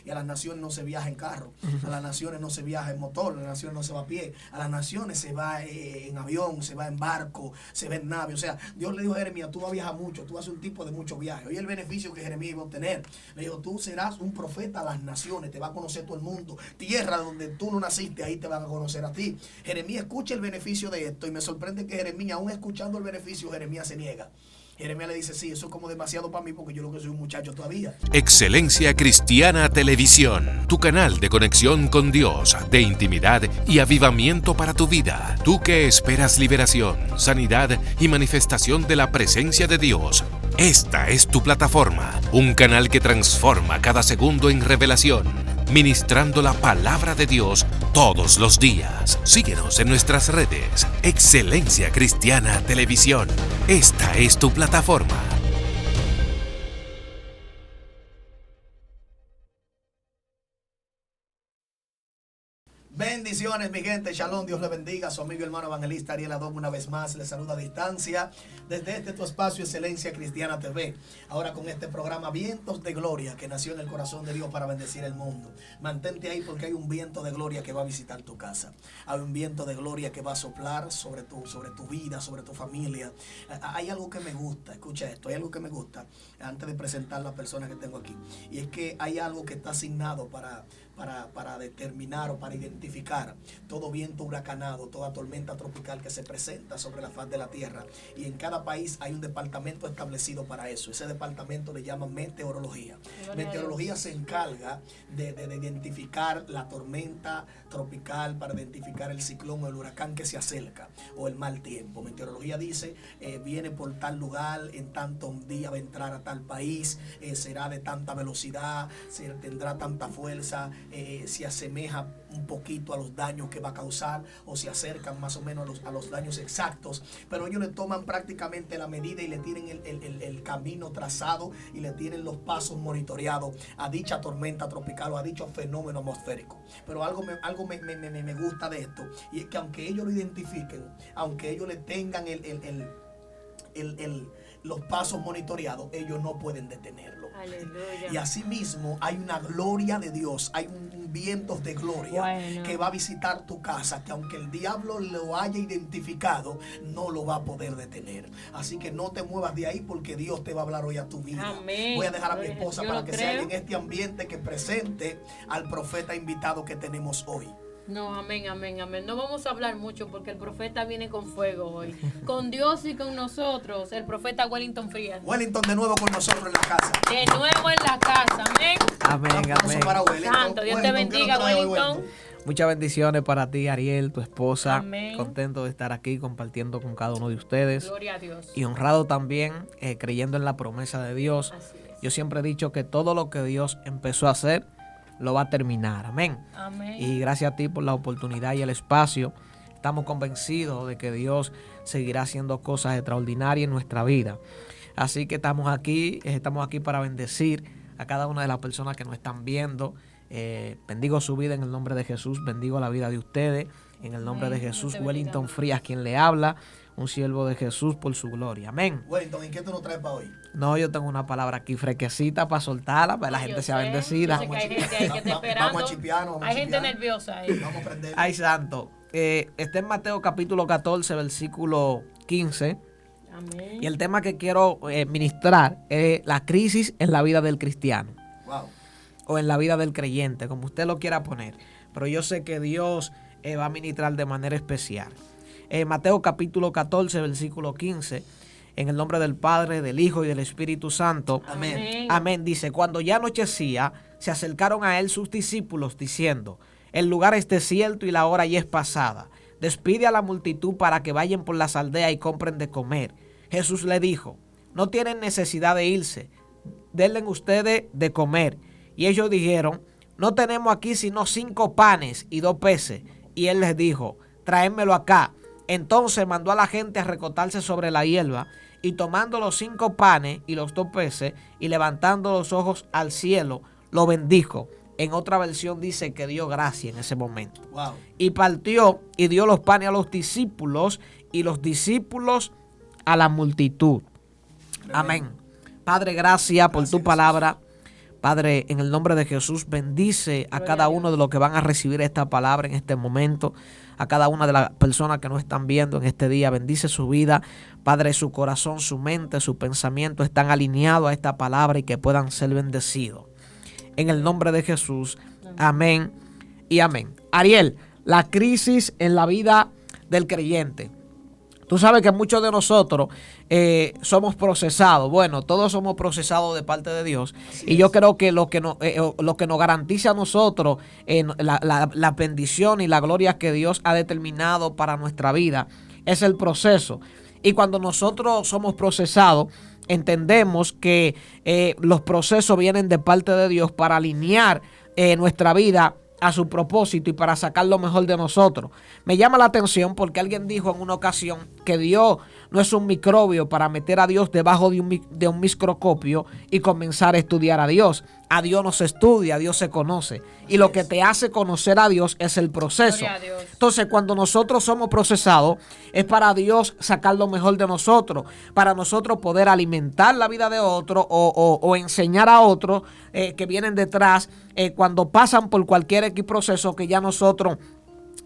Y a las naciones no se viaja en carro, a las naciones no se viaja en motor, a las naciones no se va a pie, a las naciones se va en avión, se va en barco, se va en nave. O sea, Dios le dijo a Jeremías, tú vas a viajar mucho, tú vas a hacer un tipo de mucho viaje. Oye el beneficio que Jeremías iba a obtener. Le dijo, tú serás un profeta a las naciones, te va a conocer todo el mundo. Tierra donde tú no naciste, ahí te van a conocer a ti. Jeremías escucha el beneficio de esto y me sorprende que Jeremías, aún escuchando el beneficio, Jeremías se niega. Jeremías le dice, sí, eso es como demasiado para mí porque yo lo que soy un muchacho todavía. Excelencia Cristiana Televisión, tu canal de conexión con Dios, de intimidad y avivamiento para tu vida. Tú que esperas liberación, sanidad y manifestación de la presencia de Dios. Esta es tu plataforma, un canal que transforma cada segundo en revelación, ministrando la palabra de Dios todos los días. Síguenos en nuestras redes. Excelencia Cristiana Televisión. Esta es tu plataforma. Bendiciones, mi gente. Shalom, Dios le bendiga. Su amigo y hermano evangelista Ariel Adom una vez más le saluda a distancia desde este tu espacio Excelencia Cristiana TV. Ahora con este programa Vientos de Gloria que nació en el corazón de Dios para bendecir el mundo. Mantente ahí porque hay un viento de gloria que va a visitar tu casa. Hay un viento de gloria que va a soplar sobre tu vida, sobre tu familia. Hay algo que me gusta, escucha esto, hay algo que me gusta antes de presentar la persona que tengo aquí. Y es que hay algo que está asignado para determinar o para identificar todo viento huracanado, toda tormenta tropical que se presenta sobre la faz de la tierra. Y en cada país hay un departamento establecido para eso. Ese departamento le llaman meteorología. Meteorología se encarga de identificar la tormenta tropical, para identificar el ciclón o el huracán que se acerca o el mal tiempo. Meteorología dice, viene por tal lugar, en tanto un día va a entrar a tal país, será de tanta velocidad, tendrá tanta fuerza, se asemeja un poquito a los daños que va a causar o se acercan más o menos a los daños exactos, pero ellos le toman prácticamente la medida y le tienen el camino trazado y le tienen los pasos monitoreados a dicha tormenta tropical o a dicho fenómeno atmosférico. Pero algo me gusta de esto, y es que aunque ellos lo identifiquen, aunque ellos le tengan los pasos monitoreados, ellos no pueden detenerlo. Aleluya. Y asimismo hay una gloria de Dios, hay un viento de gloria que va a visitar tu casa, que aunque el diablo lo haya identificado, no lo va a poder detener. Así que no te muevas de ahí porque Dios te va a hablar hoy a tu vida. Amén. Voy a dejar a mi esposa Yo para lo que creo. sea en este ambiente que presente al profeta invitado que tenemos hoy. No, amén, amén, amén. No vamos a hablar mucho porque el profeta viene con fuego hoy. Con Dios y con nosotros, el profeta Wellington Frías. Wellington de nuevo con nosotros en la casa. De nuevo en la casa, amén. Amén, amén. Para Wellington. Santo, Dios te Wellington, ¿qué bendiga, nos trae hoy, Wellington. Muchas bendiciones para ti, Ariel, tu esposa. Amén. Contento de estar aquí compartiendo con cada uno de ustedes. Gloria a Dios. Y honrado también, creyendo en la promesa de Dios. Así es. Yo siempre he dicho que todo lo que Dios empezó a hacer, lo va a terminar. Amén. Amén. Y gracias a ti por la oportunidad y el espacio. Estamos convencidos de que Dios seguirá haciendo cosas extraordinarias en nuestra vida. Así que estamos aquí para bendecir a cada una de las personas que nos están viendo. Bendigo su vida en el nombre de Jesús, bendigo la vida de ustedes en el nombre de Jesús. Wellington Frías, quien le habla, un siervo de Jesús por su gloria. Amén. Wellington, ¿y qué tú nos traes para hoy? No, yo tengo una palabra aquí fresquecita para soltarla, para que la gente sea bendecida. Yo sé que hay gente ahí que está esperando. Vamos a chipearnos. Hay gente nerviosa ahí. Vamos a prender. Ay, santo. Está en Mateo capítulo 14, versículo 15. Amén. Y el tema que quiero ministrar es la crisis en la vida del cristiano. Wow. O en la vida del creyente, como usted lo quiera poner. Pero yo sé que Dios va a ministrar de manera especial. Mateo capítulo 14, versículo 15. En el nombre del Padre, del Hijo y del Espíritu Santo. Amén. Amén. Dice, cuando ya anochecía, se acercaron a él sus discípulos diciendo, el lugar es desierto y la hora ya es pasada. Despide a la multitud para que vayan por las aldeas y compren de comer. Jesús le dijo, no tienen necesidad de irse, denle ustedes de comer. Y ellos dijeron, no tenemos aquí sino 5 panes y 2 peces. Y él les dijo, tráenmelo acá. Entonces mandó a la gente a recotarse sobre la hierba, y tomando los 5 panes y los 2 peces, y levantando los ojos al cielo, lo bendijo. En otra versión dice que dio gracia en ese momento. Wow. Y partió y dio los panes a los discípulos, y los discípulos a la multitud. Amén. Padre, gracias por tu palabra. Padre, en el nombre de Jesús, bendice a cada uno de los que van a recibir esta palabra en este momento, a cada una de las personas que nos están viendo en este día. Bendice su vida, Padre, su corazón, su mente, su pensamiento están alineados a esta palabra y que puedan ser bendecidos. En el nombre de Jesús, amén y amén. Ariel, la crisis en la vida del creyente. Tú sabes que muchos de nosotros somos procesados. Bueno, todos somos procesados de parte de Dios. Y yo creo que lo que nos garantiza a nosotros la bendición y la gloria que Dios ha determinado para nuestra vida es el proceso. Y cuando nosotros somos procesados, entendemos que los procesos vienen de parte de Dios para alinear nuestra vida a su propósito y para sacar lo mejor de nosotros. Me llama la atención porque alguien dijo en una ocasión que Dios no es un microbio para meter a Dios debajo de un microscopio y comenzar a estudiar a Dios. A Dios no se estudia, a Dios se conoce. Y lo que te hace conocer a Dios es el proceso. Entonces, cuando nosotros somos procesados, es para Dios sacar lo mejor de nosotros, para nosotros poder alimentar la vida de otro o enseñar a otros que vienen detrás cuando pasan por cualquier X proceso que ya nosotros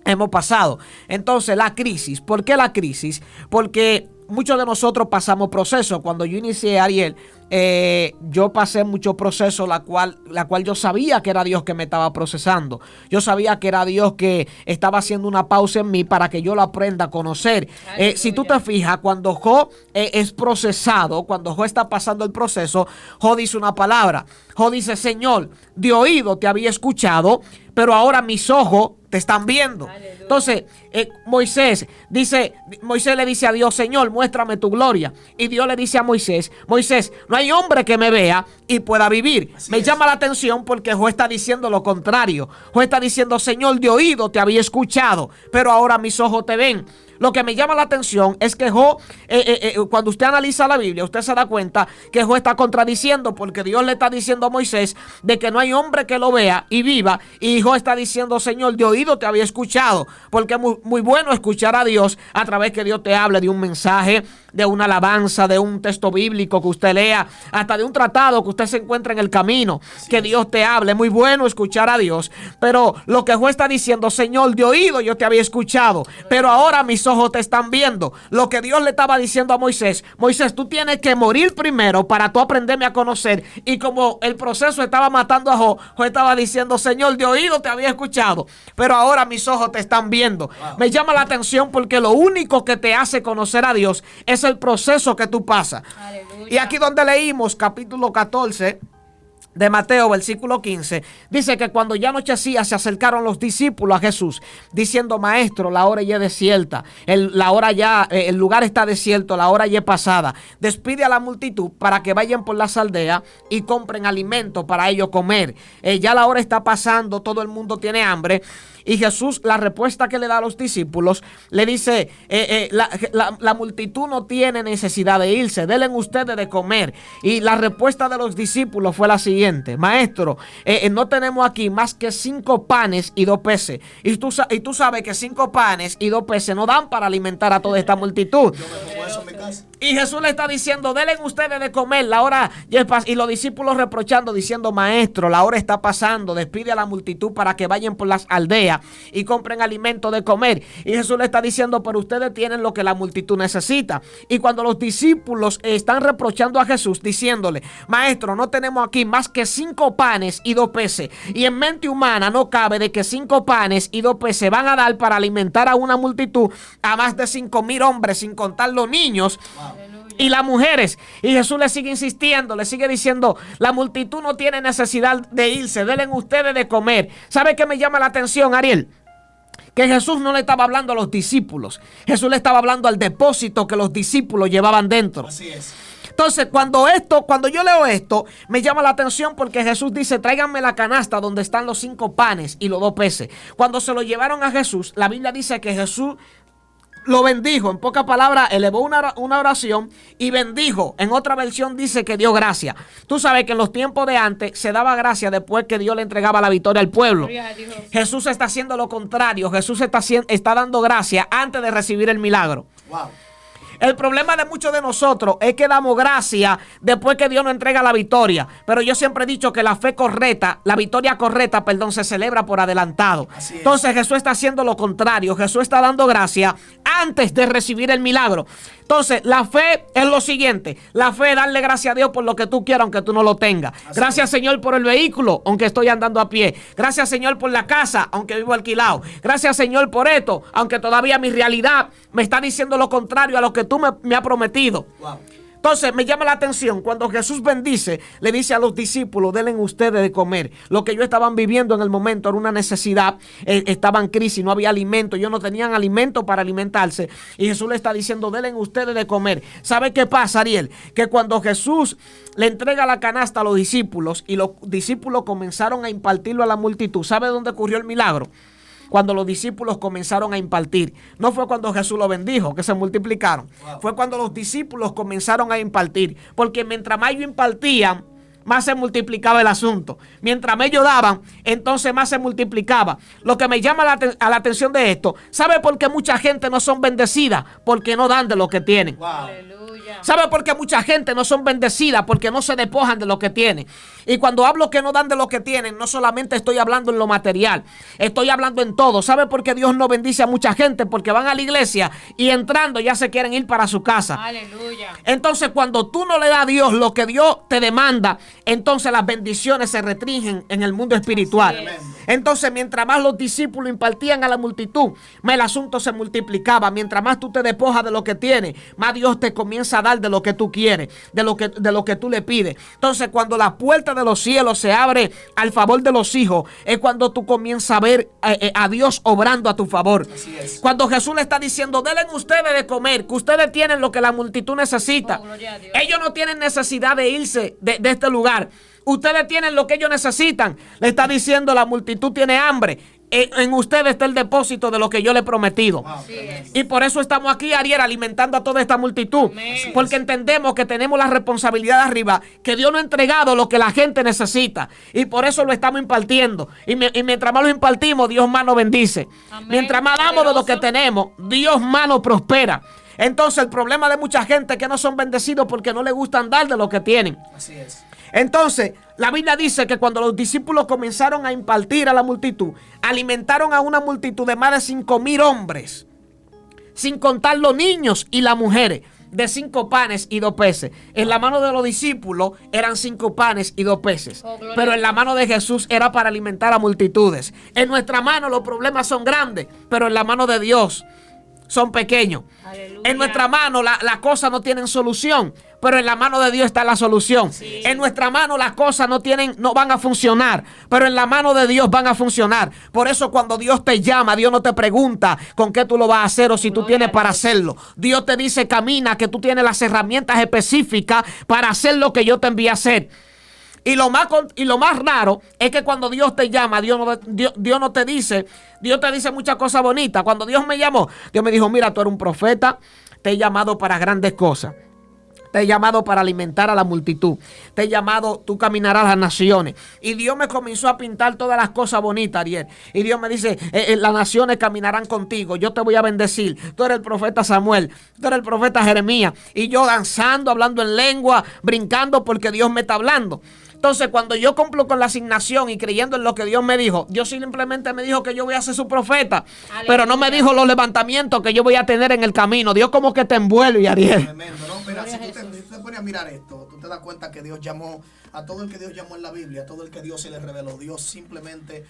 hemos pasado. Entonces, la crisis. ¿Por qué la crisis? Porque muchos de nosotros pasamos procesos. Cuando yo inicié, Ariel, yo pasé muchos procesos, la cual yo sabía que era Dios que me estaba procesando. Yo sabía que era Dios que estaba haciendo una pausa en mí para que yo lo aprenda a conocer. Si tú te fijas, cuando Job es procesado, cuando Job está pasando el proceso, Job dice una palabra. Job dice: Señor, de oído te había escuchado, pero ahora mis ojos te están viendo. Aleluya. Entonces, Moisés le dice a Dios: Señor, muéstrame tu gloria. Y Dios le dice a Moisés: Moisés, no hay hombre que me vea y pueda vivir. Me llama la atención porque Job está diciendo lo contrario. Job está diciendo: Señor, de oído te había escuchado, pero ahora mis ojos te ven. Lo que me llama la atención es que Job, cuando usted analiza la Biblia, usted se da cuenta que Job está contradiciendo, porque Dios le está diciendo a Moisés de que no hay hombre que lo vea y viva, y Job está diciendo: Señor, de oído te había escuchado, porque es muy bueno escuchar a Dios a través que Dios te hable de un mensaje, de una alabanza, de un texto bíblico que usted lea, hasta de un tratado que usted se encuentra en el camino, que Dios te hable. Es muy bueno escuchar a Dios, pero lo que Job está diciendo: Señor, de oído yo te había escuchado, pero ahora mis ojos te están viendo. Lo que Dios le estaba diciendo a Moisés: Moisés, tú tienes que morir primero para tú aprenderme a conocer. Y como el proceso estaba matando a Job, Job estaba diciendo: Señor, de oído te había escuchado, pero ahora mis ojos te están viendo. Wow. Me llama la atención porque lo único que te hace conocer a Dios es el proceso que tú pasas. Aleluya. Y aquí donde leímos capítulo 14 de Mateo, versículo 15, dice que cuando ya anochecía se acercaron los discípulos a Jesús diciendo: Maestro, la hora ya es desierta, el lugar está desierto, la hora ya es pasada. Despide a la multitud para que vayan por las aldeas y compren alimento para ellos comer. Ya la hora está pasando, todo el mundo tiene hambre. Y Jesús, la respuesta que le da a los discípulos, le dice: la multitud no tiene necesidad de irse, denle ustedes de comer. Y la respuesta de los discípulos fue la siguiente: Maestro, no tenemos aquí más que 5 panes y 2 peces. Y tú sabes que 5 panes y 2 peces no dan para alimentar a toda esta multitud. Yo me pongo eso en mi casa. Y Jesús le está diciendo: denle ustedes de comer, la hora ya es pasada. Y los discípulos reprochando, diciendo: Maestro, la hora está pasando, despide a la multitud para que vayan por las aldeas y compren alimento de comer. Y Jesús le está diciendo: pero ustedes tienen lo que la multitud necesita. Y cuando los discípulos están reprochando a Jesús, diciéndole: Maestro, no tenemos aquí más que 5 panes y 2 peces, y en mente humana no cabe de que 5 panes y 2 peces van a dar para alimentar a una multitud, a más de 5,000 hombres, sin contar los niños. Wow. Y las mujeres. Y Jesús le sigue insistiendo, le sigue diciendo: la multitud no tiene necesidad de irse, denle ustedes de comer. ¿Sabe qué me llama la atención, Ariel? Que Jesús no le estaba hablando a los discípulos, Jesús le estaba hablando al depósito que los discípulos llevaban dentro. Así es. Entonces, cuando yo leo esto, me llama la atención porque Jesús dice: tráiganme la canasta donde están los 5 panes y los 2 peces. Cuando se lo llevaron a Jesús, la Biblia dice que Jesús lo bendijo. En pocas palabras, elevó una oración y bendijo. En otra versión dice que dio gracia. Tú sabes que en los tiempos de antes se daba gracia después que Dios le entregaba la victoria al pueblo. Jesús está haciendo lo contrario. Jesús está dando gracia antes de recibir el milagro. Wow. El problema de muchos de nosotros es que damos gracia después que Dios nos entrega la victoria. Pero yo siempre he dicho que la fe correcta, la victoria correcta, perdón, se celebra por adelantado. Entonces Jesús está haciendo lo contrario. Jesús está dando gracia antes de recibir el milagro. Entonces, la fe es lo siguiente. La fe es darle gracias a Dios por lo que tú quieras, aunque tú no lo tengas. Gracias, Señor, por el vehículo, aunque estoy andando a pie. Gracias, Señor, por la casa, aunque vivo alquilado. Gracias, Señor, por esto, aunque todavía mi realidad me está diciendo lo contrario a lo que tú me has prometido. Wow. Entonces me llama la atención cuando Jesús bendice, le dice a los discípulos, denle ustedes de comer. Lo que ellos estaban viviendo en el momento era una necesidad, estaban en crisis, no había alimento, ellos no tenían alimento para alimentarse. Y Jesús le está diciendo, denle ustedes de comer. ¿Sabe qué pasa, Ariel? Que cuando Jesús le entrega la canasta a los discípulos y los discípulos comenzaron a impartirlo a la multitud, ¿sabe dónde ocurrió el milagro? Cuando los discípulos comenzaron a impartir. No fue cuando Jesús lo bendijo, que se multiplicaron. Wow. Fue cuando los discípulos comenzaron a impartir. Porque mientras más ellos impartían, más se multiplicaba el asunto. Mientras más ellos daban, entonces más se multiplicaba. Lo que me llama a la atención de esto, ¿sabe por qué mucha gente no son bendecidas? Porque no dan de lo que tienen. Wow. Aleluya. ¿Sabe por qué mucha gente no son bendecidas? Porque no se despojan de lo que tienen. Y cuando hablo que no dan de lo que tienen, no solamente estoy hablando en lo material, estoy hablando en todo. ¿Sabe por qué Dios no bendice a mucha gente? Porque van a la iglesia y entrando ya se quieren ir para su casa. Aleluya. Entonces cuando tú no le das a Dios lo que Dios te demanda, entonces las bendiciones se restringen en el mundo espiritual. Entonces mientras más los discípulos impartían a la multitud, más el asunto se multiplicaba. Mientras más tú te despojas de lo que tienes, más Dios te comienza a dar de lo que tú quieres, de lo que tú le pides. Entonces cuando la puerta de los cielos se abre al favor de los hijos, es cuando tú comienzas a ver a Dios obrando a tu favor. Así es. Cuando Jesús le está diciendo, denle ustedes de comer, que ustedes tienen lo que la multitud necesita. Ellos no tienen necesidad de irse de este lugar. Ustedes tienen lo que ellos necesitan. Le está diciendo, la multitud tiene hambre. En ustedes está el depósito de lo que yo le he prometido. Wow. Y por eso estamos aquí, Ariel, alimentando a toda esta multitud. Amén. Porque entendemos que tenemos la responsabilidad de arriba, que Dios nos ha entregado lo que la gente necesita. Y por eso lo estamos impartiendo. Y mientras más lo impartimos, Dios más nos bendice. Amén. Mientras más damos de lo que tenemos, Dios más nos prospera. Entonces el problema de mucha gente es que no son bendecidos porque no les gusta dar de lo que tienen. Así es. Entonces, la Biblia dice que cuando los discípulos comenzaron a impartir a la multitud, alimentaron a una multitud de más de 5,000 hombres, sin contar los niños y las mujeres, de 5 panes y 2 peces. En la mano de los discípulos eran 5 panes y 2 peces. Pero en la mano de Jesús era para alimentar a multitudes. En nuestra mano los problemas son grandes, pero en la mano de Dios son pequeños. Aleluya. En nuestra mano las cosas no tienen solución, pero en la mano de Dios está la solución. Sí. En nuestra mano las cosas no van a funcionar, pero en la mano de Dios van a funcionar. Por eso cuando Dios te llama, Dios no te pregunta con qué tú lo vas a hacer o si tú tienes para hacerlo. Dios te dice, camina, que tú tienes las herramientas específicas para hacer lo que yo te envié a hacer. Y lo más raro es que cuando Dios te llama, Dios no te dice, Dios te dice muchas cosas bonitas. Cuando Dios me llamó, Dios me dijo, mira, tú eres un profeta, te he llamado para grandes cosas. Te he llamado para alimentar a la multitud. Te he llamado, tú caminarás a las naciones. Y Dios me comenzó a pintar todas las cosas bonitas, Ariel. Y Dios me dice, las naciones caminarán contigo. Yo te voy a bendecir. Tú eres el profeta Samuel. Tú eres el profeta Jeremías. Y yo danzando, hablando en lengua, brincando porque Dios me está hablando. Entonces, cuando yo cumplo con la asignación y creyendo en lo que Dios me dijo, Dios simplemente me dijo que yo voy a ser su profeta. Aleluya. Pero no me dijo los levantamientos que yo voy a tener en el camino. Dios como que te envuelve, Ariel. Tremendo, ¿no? Mira, si tú te pones a mirar esto, tú te das cuenta que Dios llamó a todo el que Dios llamó en la Biblia, a todo el que Dios se le reveló. Dios simplemente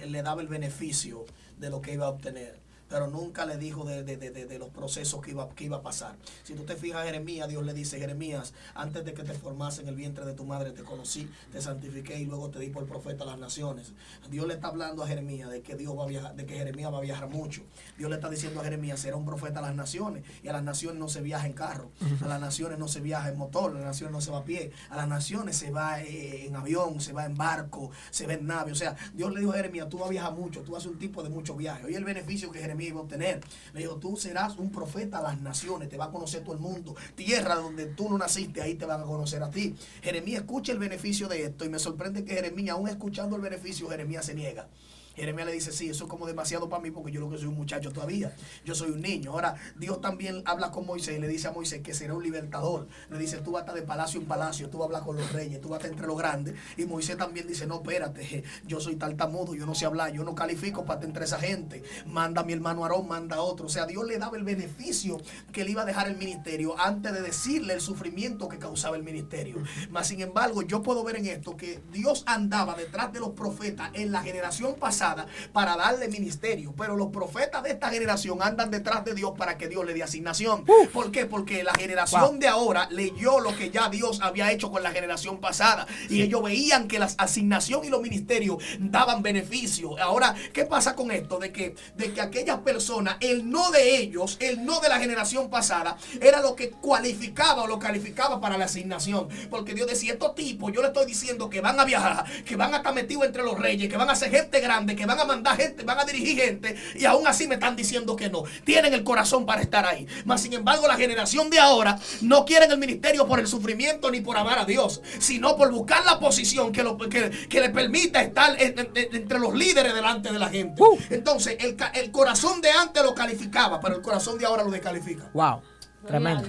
le daba el beneficio de lo que iba a obtener, pero nunca le dijo de los procesos que iba a pasar. Si tú te fijas, Jeremías, Dios le dice, Jeremías, antes de que te formase en el vientre de tu madre, te conocí, te santifiqué y luego te di por profeta a las naciones. Dios le está hablando a Jeremías de que Dios va a viajar, de que Jeremías va a viajar mucho. Dios le está diciendo a Jeremías, será un profeta a las naciones, y a las naciones no se viaja en carro, a las naciones no se viaja en motor, a las naciones no se va a pie, a las naciones se va en avión, se va en barco, se va en nave. O sea, Dios le dijo a Jeremías, tú vas a viajar mucho, tú vas a hacer un tipo de mucho viaje. Oye, el beneficio que Jeremías iba a obtener. Le dijo, tú serás un profeta a las naciones, te va a conocer todo el mundo. Tierra donde tú no naciste, ahí te van a conocer a ti. Jeremías escucha el beneficio de esto y me sorprende que Jeremías, aún escuchando el beneficio, Jeremías se niega. Jeremías le dice, sí, eso es como demasiado para mí porque yo lo que soy un muchacho todavía. Yo soy un niño. Ahora, Dios también habla con Moisés y le dice a Moisés que será un libertador. Le dice, tú vas a estar de palacio en palacio, tú vas a hablar con los reyes, tú vas a estar entre los grandes. Y Moisés también dice, no, espérate, yo soy tartamudo, yo no sé hablar, yo no califico para estar entre esa gente. Manda a mi hermano Aarón, manda a otro. O sea, Dios le daba el beneficio que le iba a dejar el ministerio antes de decirle el sufrimiento que causaba el ministerio. Mas, sin embargo, yo puedo ver en esto que Dios andaba detrás de los profetas en la generación pasada para darle ministerio, pero los profetas de esta generación andan detrás de Dios para que Dios le dé asignación. ¿Por qué? Porque la generación de ahora leyó lo que ya Dios había hecho con la generación pasada y ellos veían que la asignación y los ministerios daban beneficio. Ahora, ¿qué pasa con esto? De que aquellas personas, el no de ellos, el no de la generación pasada, era lo que cualificaba o lo calificaba para la asignación. Porque Dios decía, estos tipos, yo le estoy diciendo que van a viajar, que van a estar metidos entre los reyes, que van a ser gente grande, que van a mandar gente, van a dirigir gente, y aún así me están diciendo que no. Tienen el corazón para estar ahí. Mas, sin embargo, la generación de ahora no quieren el ministerio por el sufrimiento ni por amar a Dios, sino por buscar la posición que le permita estar entre los líderes delante de la gente. Entonces, el corazón de antes lo calificaba, pero el corazón de ahora lo descalifica. Wow. Tremendo.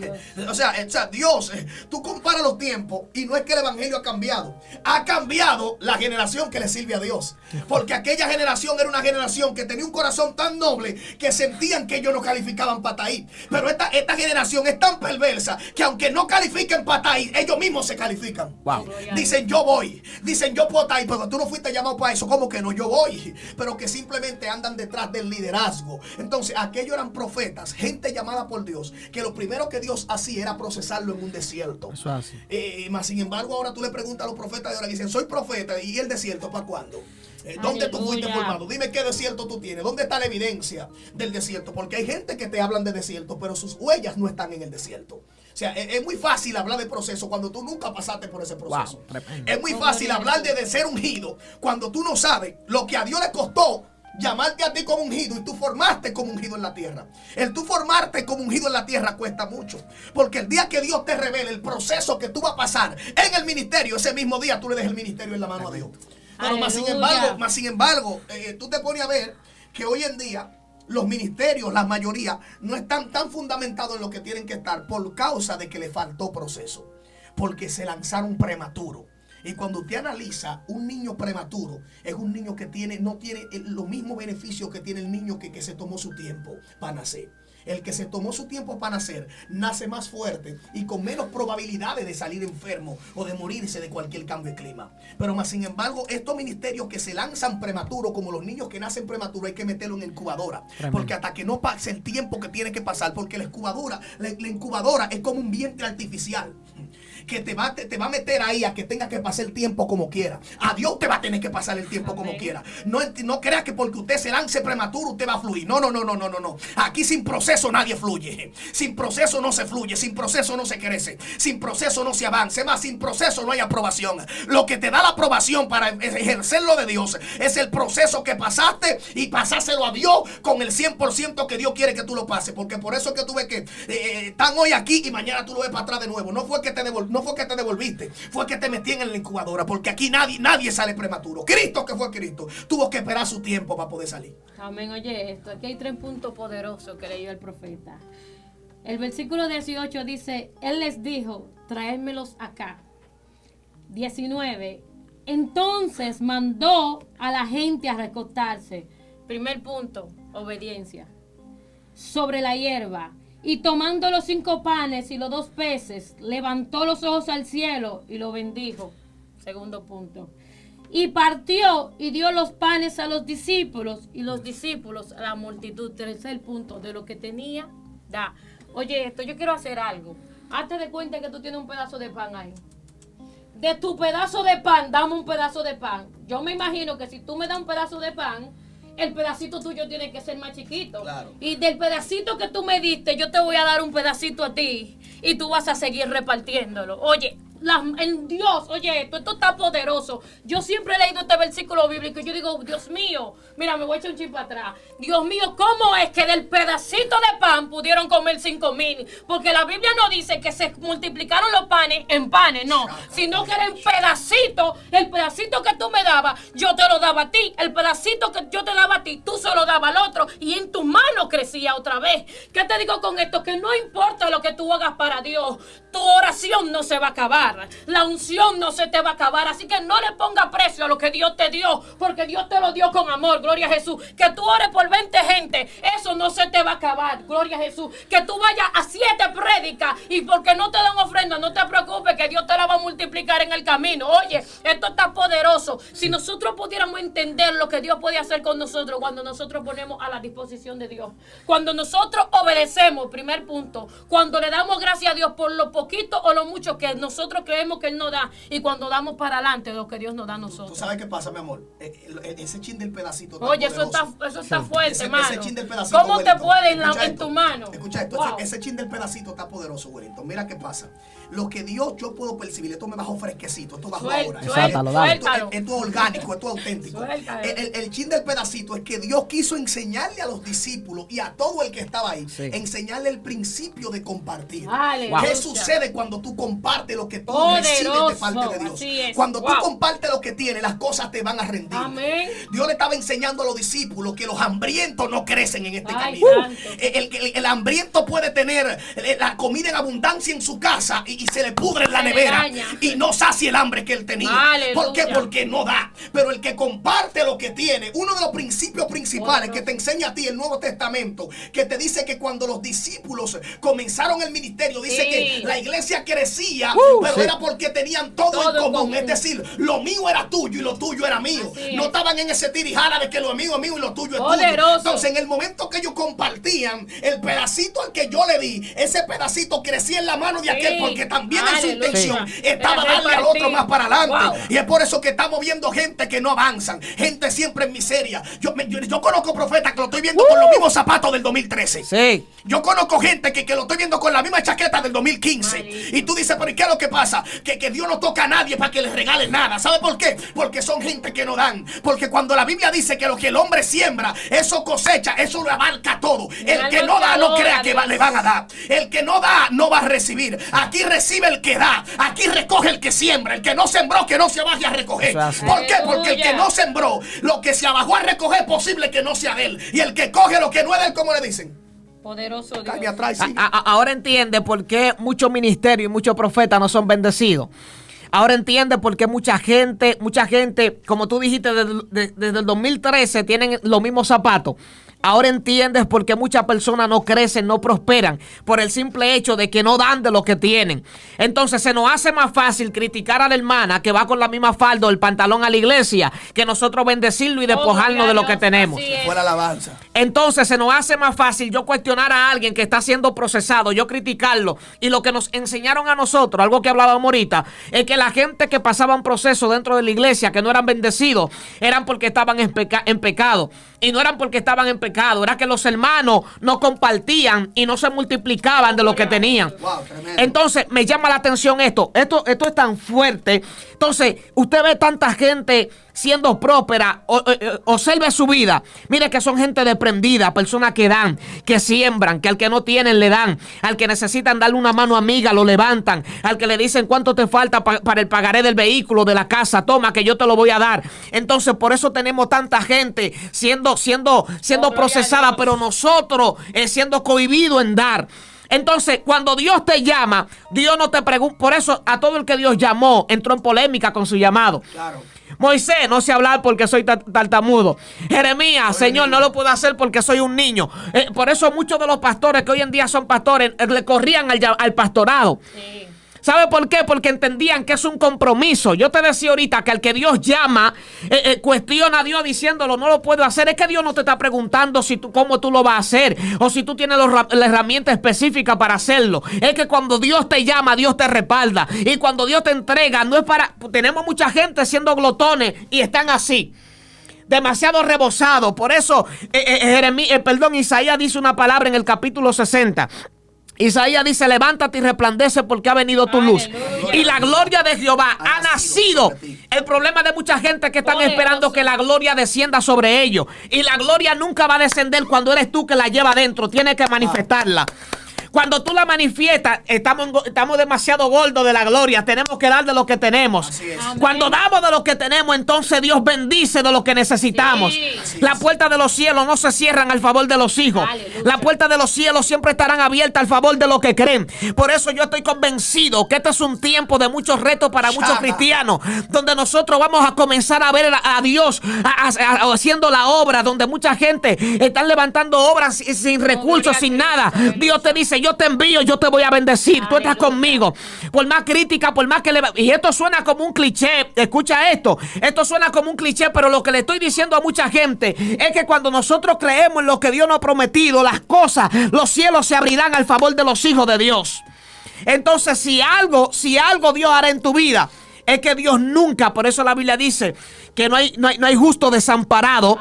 O sea, Dios, tú comparas los tiempos y no es que el evangelio ha cambiado la generación que le sirve a Dios, porque aquella generación era una generación que tenía un corazón tan noble que sentían que ellos no calificaban para estar ahí, pero esta generación es tan perversa que aunque no califiquen para estar ahí, ellos mismos se califican. Wow. Dicen yo voy, dicen yo puedo estar ahí, pero tú no fuiste llamado para eso. ¿Cómo que no? Yo voy, pero que simplemente andan detrás del liderazgo. Entonces aquellos eran profetas, gente llamada por Dios, que lo primero que Dios hacía era procesarlo en un desierto. Eso es así. Más sin embargo, ahora tú le preguntas a los profetas de ahora que dicen, soy profeta, ¿y el desierto para cuándo? ¿Dónde tú fuiste formado? Dime qué desierto tú tienes. ¿Dónde está la evidencia del desierto? Porque hay gente que te hablan de desierto, pero sus huellas no están en el desierto. O sea, es muy fácil hablar de proceso cuando tú nunca pasaste por ese proceso. Wow, es muy fácil hablar de ser ungido cuando tú no sabes lo que a Dios le costó llamarte a ti como ungido y tú formaste como ungido en la tierra. El tú formarte como ungido en la tierra cuesta mucho, porque el día que Dios te revele el proceso que tú vas a pasar en el ministerio, ese mismo día tú le dejas el ministerio en la mano a Dios. Pero más sin embargo, tú te pones a ver que hoy en día los ministerios, la mayoría, no están tan fundamentados en lo que tienen que estar por causa de que le faltó proceso, porque se lanzaron prematuro. Y cuando usted analiza un niño prematuro, es un niño que no tiene los mismos beneficios que tiene el niño que se tomó su tiempo para nacer. El que se tomó su tiempo para nacer nace más fuerte y con menos probabilidades de salir enfermo o de morirse de cualquier cambio de clima. Pero más sin embargo, estos ministerios que se lanzan prematuro, como los niños que nacen prematuro, hay que meterlo en incubadora. Porque hasta que no pase el tiempo que tiene que pasar, porque la incubadora es como un vientre artificial que te va a meter ahí a que tenga que pasar el tiempo como quiera. A Dios te va a tener que pasar el tiempo como quiera. No creas que porque usted se lance prematuro usted va a fluir. No. Aquí sin proceso nadie fluye. Sin proceso no se fluye. Sin proceso no se crece. Sin proceso no se avanza. Más, sin proceso no hay aprobación. Lo que te da la aprobación para ejercer lo de Dios es el proceso que pasaste y pasáselo a Dios con el 100% que Dios quiere que tú lo pases. Porque por eso es que tú ves que están hoy aquí y mañana tú lo ves para atrás de nuevo. No fue que te devolviste, fue que te metí en la incubadora, porque aquí nadie sale prematuro. Cristo, que fue Cristo, tuvo que esperar su tiempo para poder salir. Amén. Oye esto, aquí hay 3 puntos poderosos que leyó el profeta. El versículo 18 dice, él les dijo, traérmelos acá. 19, entonces mandó a la gente a recostarse. Primer punto, obediencia. Sobre la hierba. Y tomando los 5 panes y los 2 peces, levantó los ojos al cielo y lo bendijo. Segundo punto. Y partió y dio los panes a los discípulos y los discípulos a la multitud. Tercer punto, de lo que tenía, da. Oye, yo quiero hacer algo. Hazte de cuenta que tú tienes un pedazo de pan ahí. De tu pedazo de pan, dame un pedazo de pan. Yo me imagino que si tú me das un pedazo de pan, el pedacito tuyo tiene que ser más chiquito. Claro. Y del pedacito que tú me diste, yo te voy a dar un pedacito a ti. Y tú vas a seguir repartiéndolo. Oye, en Dios. Oye, esto está poderoso. Yo siempre he leído este versículo bíblico y yo digo, Dios mío, mira, me voy a echar un chip para atrás. Dios mío, ¿cómo es que del pedacito de pan pudieron comer 5,000? Porque la Biblia no dice que se multiplicaron los panes en panes, no, sino que era en pedacitos. El pedacito que tú me dabas, yo te lo daba a ti. El pedacito que yo te daba a ti, tú se lo dabas al otro y en tu mano crecía otra vez. ¿Qué te digo con esto? Que no importa lo que tú hagas para Dios, tu oración no se va a acabar, la unción no se te va a acabar, así que no le ponga precio a lo que Dios te dio, porque Dios te lo dio con amor, gloria a Jesús. Que tú ores por 20 gente, eso no se te va a acabar, gloria a Jesús. Que tú vayas a 7 prédicas y porque no te dan ofrenda, no te preocupes, que Dios te la va a multiplicar en el camino. Oye, esto está poderoso. Si nosotros pudiéramos entender lo que Dios puede hacer con nosotros cuando nosotros ponemos a la disposición de Dios, cuando nosotros obedecemos, primer punto, cuando le damos gracias a Dios por lo poquito o lo mucho que nosotros creemos que Él nos da, y cuando damos para adelante lo que Dios nos da a nosotros. ¿Tú sabes qué pasa, mi amor? Ese chin del pedacito. Oye, eso está fuerte, hermano. Ese chin del pedacito, ¿cómo te Wellington, puede en tu mano? Escucha esto, Wow. ese chin del pedacito está poderoso, Wellington. Mira qué pasa. Lo que Dios yo puedo percibir, esto me bajó fresquecito, esto bajó ahora. Suéltalo, dale. Esto es orgánico, esto es auténtico. El chin del pedacito es que Dios quiso enseñarle a los discípulos y a todo el que estaba ahí, enseñarle el principio de compartir. Aleluya. ¿Qué sucede cuando tú compartes lo que tú Poderoso. recibes de parte de Dios? Así es. Cuando tú Wow. compartes lo que tienes, las cosas te van a rendir. Amén. Dios le estaba enseñando a los discípulos que los hambrientos no crecen en este Ay, camino. santo. El hambriento puede tener la comida en abundancia en su casa y se le pudre en la nevera daña. y no sacia el hambre que él tenía. Aleluya. ¿Por qué? Porque no da. Pero el que comparte lo que tiene, uno de los principios principales que te enseña a ti el Nuevo Testamento, que te dice que cuando los discípulos comenzaron el ministerio, dice Sí. que la iglesia crecía, pero sí. era porque tenían todo en común. Es decir, lo mío era tuyo y lo tuyo era mío. Así es. No estaban en ese tirijala de que lo mío es mío y lo tuyo es Poderoso. tuyo. Entonces, en el momento que ellos compartían el pedacito al que yo le di, ese pedacito crecía en la mano de aquel, porque también en su Aleluya. intención Sí. estaba Era darle al repartir. otro más para adelante. Wow. Y es por eso que estamos viendo gente que no avanzan, gente siempre en miseria. Yo conozco profetas que lo estoy viendo con los mismos zapatos del 2013. Sí. Yo conozco gente que lo estoy viendo con la misma chaqueta del 2015. Malísimo. Y tú dices, pero ¿y qué es lo que pasa? Que Dios no toca a nadie para que les regale nada. ¿Sabe por qué? Porque son gente que no dan. Porque cuando la Biblia dice que lo que el hombre siembra, eso cosecha, eso lo abarca todo. El que no da, no crea que le van a dar. El que no da, no va a recibir. Aquí recibe el que da. Aquí recoge el que siembra. El que no sembró, que no se baje a recoger. Eso es así. ¿Por qué? Porque el que Aleluya. no sembró, lo que se abajó a recoger, es posible que no sea de él. Y el que coge lo que no es de él, ¿cómo le dicen? Poderoso Dios. Calle atrás, sí. Ahora entiende por qué muchos ministerios y muchos profetas no son bendecidos. Ahora entiende por qué mucha gente, como tú dijiste, desde el 2013 tienen los mismos zapatos. Ahora entiendes por qué muchas personas no crecen, no prosperan, por el simple hecho de que no dan de lo que tienen. Entonces se nos hace más fácil criticar a la hermana que va con la misma falda o el pantalón a la iglesia, que nosotros bendecirlo y despojarnos de lo que tenemos. Así es. Fue la alabanza. Entonces se nos hace más fácil yo cuestionar a alguien que está siendo procesado, yo criticarlo. Y lo que nos enseñaron a nosotros, algo que hablábamos ahorita, es que la gente que pasaba un proceso dentro de la iglesia, que no eran bendecidos, eran porque estaban en pecado. Y no eran porque estaban en pecado, era que los hermanos no compartían y no se multiplicaban de lo que tenían. Wow, tremendo. Entonces me llama la atención esto es tan fuerte. Entonces usted ve tanta gente siendo próspera, observe su vida. Mire que son gente desprendida, personas que dan, que siembran, que al que no tienen le dan, al que necesitan darle una mano amiga lo levantan, al que le dicen cuánto te falta para el pagaré del vehículo, de la casa, toma que yo te lo voy a dar. Entonces por eso tenemos tanta gente siendo procesada, pero nosotros siendo cohibidos en dar. Entonces, cuando Dios te llama, Dios no te pregunta. Por eso, a todo el que Dios llamó, entró en polémica con su llamado. Claro. Moisés, no sé hablar porque soy tartamudo. Jeremías, Señor, no lo puedo hacer porque soy un niño. Por eso muchos de los pastores que hoy en día son pastores le corrían al pastorado. Sí. ¿Sabe por qué? Porque entendían que es un compromiso. Yo te decía ahorita que al que Dios llama, cuestiona a Dios diciéndolo, no lo puedo hacer. Es que Dios no te está preguntando cómo tú lo vas a hacer o si tú tienes la herramienta específica para hacerlo. Es que cuando Dios te llama, Dios te respalda. Y cuando Dios te entrega, no es para... Tenemos mucha gente siendo glotones y están así, demasiado rebosado. Por eso Isaías dice una palabra en el capítulo 60. Isaías dice, levántate y resplandece porque ha venido tu luz. Aleluya. Y la gloria de Jehová ha nacido. El problema de mucha gente es que están esperando que la gloria descienda sobre ellos. Y la gloria nunca va a descender cuando eres tú que la lleva adentro. Tienes que manifestarla. Cuando tú la manifiestas, estamos demasiado gordos de la gloria. Tenemos que dar de lo que tenemos. Así es. Cuando damos de lo que tenemos, entonces Dios bendice de lo que necesitamos. Sí. La puerta de los cielos no se cierran al favor de los hijos. Aleluya. La puerta de los cielos siempre estarán abiertas al favor de los que creen. Por eso yo estoy convencido que este es un tiempo de muchos retos para muchos cristianos, donde nosotros vamos a comenzar a ver a Dios haciendo la obra, donde mucha gente está levantando obras sin recursos, sin nada. Dios te dice, yo te envío, yo te voy a bendecir. Tú estás conmigo. Por más crítica, por más que y esto suena como un cliché. Escucha esto. Esto suena como un cliché, pero lo que le estoy diciendo a mucha gente es que cuando nosotros creemos en lo que Dios nos ha prometido, las cosas, los cielos se abrirán al favor de los hijos de Dios. Entonces, si algo Dios hará en tu vida, es que Dios nunca, por eso la Biblia dice que no hay justo desamparado,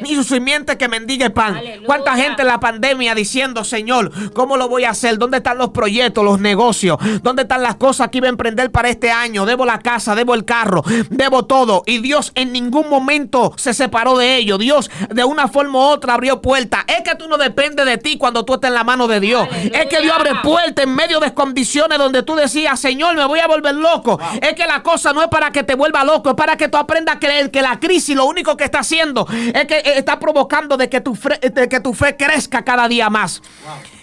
ni su simiente que mendigue pan. Aleluya. ¿Cuánta gente en la pandemia diciendo, Señor, ¿cómo lo voy a hacer? ¿Dónde están los proyectos, los negocios? ¿Dónde están las cosas que iba a emprender para este año? Debo la casa, debo el carro, debo todo. Y Dios en ningún momento se separó de ello. Dios de una forma u otra abrió puertas. Es que tú no dependes de ti cuando tú estás en la mano de Dios. Aleluya. Es que Dios abre puertas en medio de condiciones donde tú decías, Señor, me voy a volver loco. Es que la cosa no es para que te vuelva loco, es para que tú aprendas a creer que la crisis lo único que está haciendo es que está provocando de que tu fe crezca cada día más.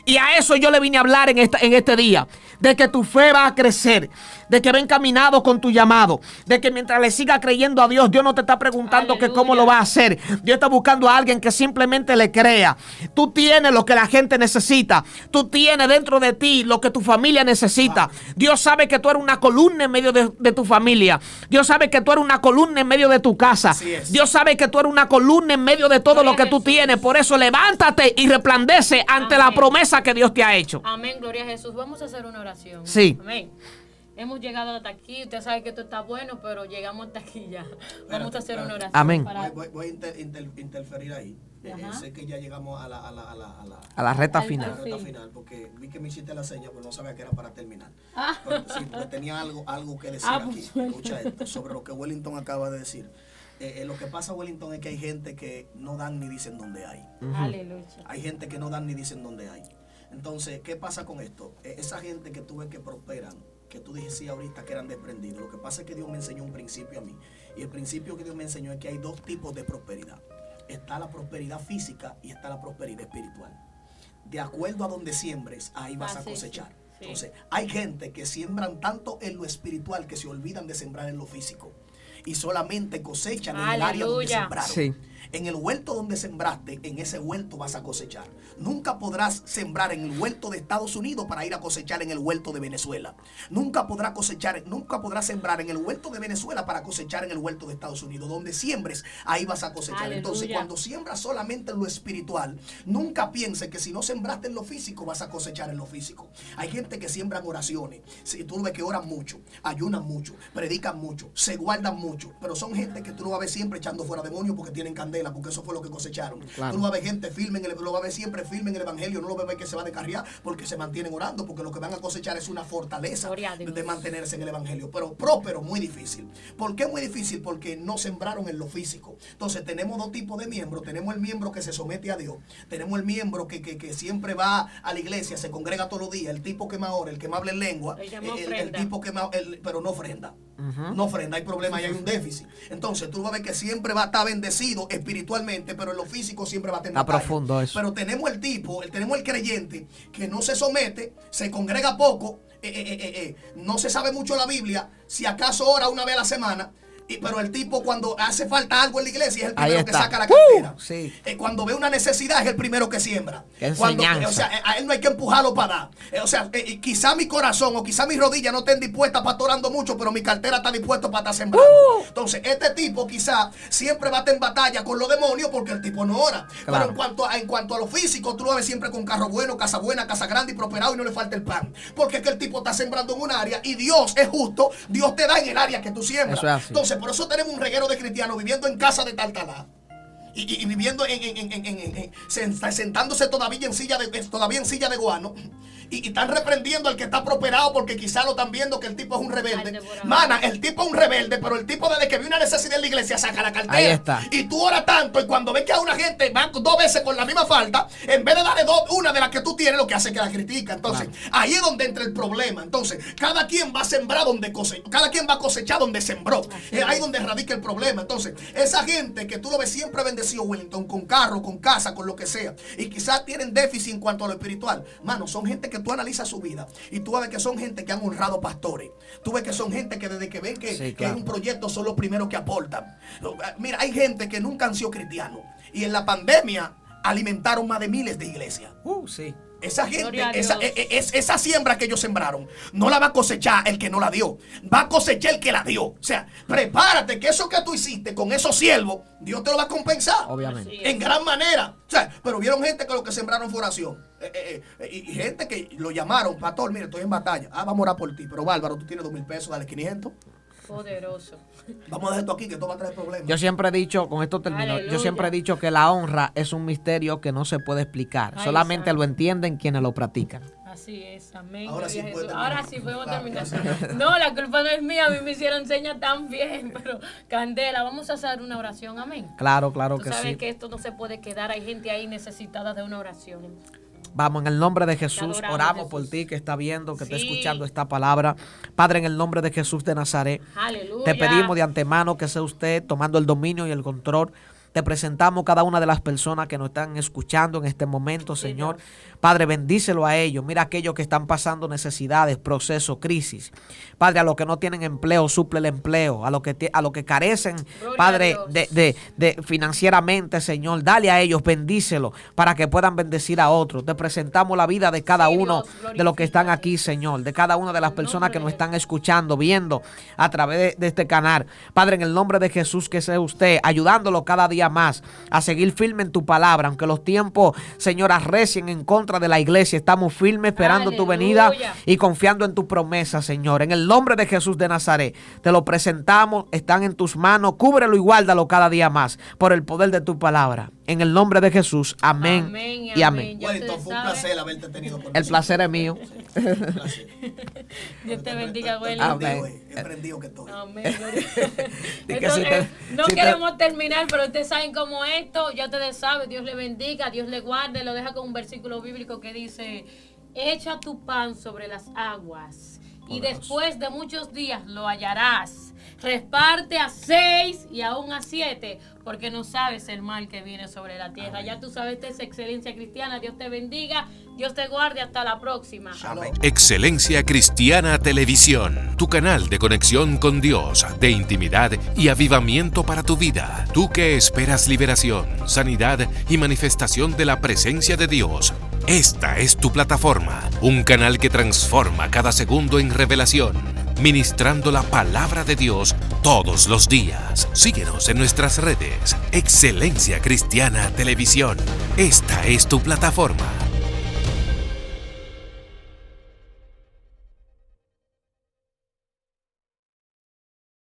Y a eso yo le vine a hablar en este día, de que tu fe va a crecer, de que va encaminado con tu llamado, de que mientras le siga creyendo a Dios, Dios no te está preguntando que cómo lo va a hacer. Dios está buscando a alguien que simplemente le crea. Tú tienes lo que la gente necesita. Tú tienes dentro de ti lo que tu familia necesita. Dios sabe que tú eres una columna en medio de tu familia. Dios sabe que tú eres una columna en medio de tu casa. Dios sabe que tú eres una columna en medio de todo lo que tú tienes. Por eso levántate y resplandece ante la promesa que Dios te ha hecho. Amén, gloria a Jesús. Vamos a hacer una oración. Sí. Amén. Hemos llegado hasta aquí. Usted sabe que esto está bueno, pero llegamos hasta aquí ya. Vamos a hacer una oración. Amén. Voy a interferir ahí. Sé que ya llegamos a la recta Al final. recta final, porque vi que me hiciste la seña, pero no sabía que era para terminar. Pero, sí, porque tenía algo que decir aquí. Escucha esto, sobre lo que Wellington acaba de decir. Lo que pasa, Wellington, es que hay gente que no dan ni dicen dónde hay. Aleluya. Hay gente que no dan ni dicen dónde hay. Entonces, ¿qué pasa con esto? Esa gente que tú ves que prosperan, que tú dijiste ahorita que eran desprendidos, lo que pasa es que Dios me enseñó un principio a mí. Y el principio que Dios me enseñó es que hay dos tipos de prosperidad. Está la prosperidad física y está la prosperidad espiritual. De acuerdo a donde siembres, ahí vas a cosechar. Sí. Entonces, hay gente que siembran tanto en lo espiritual que se olvidan de sembrar en lo físico. Y solamente cosechan en el área donde sembraron. Sí. En el huerto donde sembraste, en ese huerto vas a cosechar. Nunca podrás sembrar en el huerto de Estados Unidos para ir a cosechar en el huerto de Venezuela. Nunca podrás sembrar en el huerto de Venezuela para cosechar en el huerto de Estados Unidos. Donde siembres, ahí vas a cosechar. Aleluya. Entonces, cuando siembras solamente en lo espiritual, nunca pienses que si no sembraste en lo físico, vas a cosechar en lo físico. Hay gente que siembra en oraciones. Si tú ves que oran mucho, ayunan mucho, predican mucho, se guardan mucho, pero son gente que tú no vas a ver siempre echando fuera demonios porque tienen candela, porque eso fue lo que cosecharon. Claro. Tú no vas a ver gente lo vas a ver siempre firme en el evangelio, no lo vas a ver que se va a descarriar porque se mantienen orando, porque lo que van a cosechar es una fortaleza de mantenerse en el evangelio. Pero próspero, muy difícil. ¿Por qué muy difícil? Porque no sembraron en lo físico. Entonces tenemos dos tipos de miembros. Tenemos el miembro que se somete a Dios. Tenemos el miembro que siempre va a la iglesia, se congrega todos los días. El tipo que más ora, el que más habla en lengua, el tipo que más, pero no ofrenda. No ofrenda, hay problema y hay un déficit. Entonces tú vas a ver que siempre va a estar bendecido espiritualmente, pero en lo físico siempre va a tener está profundo eso. Pero tenemos tenemos el creyente que no se somete, se congrega poco, no se sabe mucho la Biblia, si acaso ora una vez a la semana. Pero el tipo cuando hace falta algo en la iglesia es el primero que saca la cartera. Sí. Cuando ve una necesidad es el primero que siembra. Enseñanza. O sea, a él no hay que empujarlo para dar. O sea, quizá mi corazón o quizá mis rodillas no estén dispuestas para estar orando mucho, pero mi cartera está dispuesta para estar sembrando. Entonces, este tipo quizá siempre va a estar en batalla con los demonios porque el tipo no ora. Claro. Pero en cuanto a lo físico, tú lo ves siempre con carro bueno, casa buena, casa grande y prosperado y no le falta el pan. Porque es que el tipo está sembrando en un área y Dios es justo, Dios te da en el área que tú siembras. Eso es así. Entonces, por eso tenemos un reguero de cristianos viviendo en casa de Taltalá, y viviendo sentándose todavía en silla de guano. Y están reprendiendo al que está prosperado porque quizá lo están viendo que el tipo es un rebelde. Mana, el tipo es un rebelde, pero el tipo desde que vio una necesidad en la iglesia saca la cartera. Ahí está. Y tú oras tanto y cuando ves que a una gente van 2 veces con la misma falta, en vez de darle una de las que tú tienes, lo que hace es que la critica. Entonces, ahí es donde entra el problema. Entonces, cada quien va a sembrar donde cosechó, cada quien va a cosechar donde sembró. Es ahí donde radica el problema. Entonces, esa gente que tú lo ves siempre bendecido, Wellington, con carro, con casa, con lo que sea, y quizás tienen déficit en cuanto a lo espiritual. Mano, son gente que tú analizas su vida y tú ves que son gente que han honrado pastores. Tú ves que son gente que desde que ven que hay un proyecto son los primeros que aportan. Mira, hay gente que nunca han sido cristianos y en la pandemia alimentaron más de miles de iglesias. Sí. Esa gente, esa siembra que ellos sembraron, no la va a cosechar el que no la dio. Va a cosechar el que la dio. O sea, prepárate que eso que tú hiciste con esos siervos, Dios te lo va a compensar. Obviamente. En gran manera. O sea, pero vieron gente que lo que sembraron fue oración. Y gente que lo llamaron, pastor, mire, estoy en batalla. Vamos a orar por ti. Pero Bárbaro, tú tienes 2,000 pesos, dale 500. Poderoso. Vamos a dejar esto aquí, que esto va a traer problemas. Yo siempre he dicho, con esto termino, Aleluya. yo siempre he dicho que la honra es un misterio que no se puede explicar. Ay, solamente santo. lo entienden quienes lo practican. Así es, amén. Ahora sí Gloria a puede Jesús. terminar. Ahora sí podemos Claro, terminar. gracias. No, la culpa no es mía, a mí me hicieron señas tan bien, pero Candela, vamos a hacer una oración, amén. Claro Tú que sabes sí. que esto no se puede quedar, hay gente ahí necesitada de una oración. Vamos, en el nombre de Jesús, adoramos, oramos Jesús. por ti que está viendo, que está Sí. escuchando esta palabra. Padre, en el nombre de Jesús de Nazaret, Aleluya. te pedimos de antemano que sea usted tomando el dominio y el control. Te presentamos cada una de las personas que nos están escuchando en este momento, Sí, Señor. Dios. Padre, bendícelo a ellos. Mira a aquellos que están pasando necesidades, procesos, crisis. Padre, a los que no tienen empleo, suple el empleo. A los que carecen, Gloria Padre, a Dios. de financieramente, Señor. Dale a ellos, bendícelo, para que puedan bendecir a otros. Te presentamos la vida de cada Sí, uno Dios, de los que están glorifícate. aquí, Señor. De cada una de las En personas nombre que nos de están escuchando, viendo a través de este canal. Padre, en el nombre de Jesús, que sea usted ayudándolo cada día más a seguir firme en tu palabra. Aunque los tiempos, Señor, arrecien en contra de la iglesia, estamos firmes esperando tu venida Aleluya. y confiando en tu promesa, Señor. En el nombre de Jesús de Nazaret, te lo presentamos, están en tus manos. Cúbrelo y guárdalo cada día más por el poder de tu palabra. En el nombre de Jesús, amén, Amén, y amén. Ya Wellington, ustedes fue un saben. placer haberte tenido con El nosotros. placer es mío. Un placer. Dios te bendiga, Estoy Wellington. prendido, he prendido que estoy. Amén. Y que Entonces, si no te- queremos terminar, pero ustedes saben cómo esto, ya ustedes saben, Dios le bendiga, Dios le guarde, lo deja con un versículo bíblico que dice, echa tu pan sobre las aguas y después de muchos días lo hallarás. Reparte a 6 y aún a 7, porque no sabes el mal que viene sobre la tierra. Ya tú sabes, esta es Excelencia Cristiana. Dios te bendiga, Dios te guarde, hasta la próxima. Shalom. Excelencia Cristiana Televisión, tu canal de conexión con Dios, de intimidad y avivamiento para tu vida. Tú que esperas liberación, sanidad y manifestación de la presencia de Dios. Esta es tu plataforma, un canal que transforma cada segundo en revelación, ministrando la palabra de Dios todos los días. Síguenos en nuestras redes. Excelencia Cristiana Televisión. Esta es tu plataforma.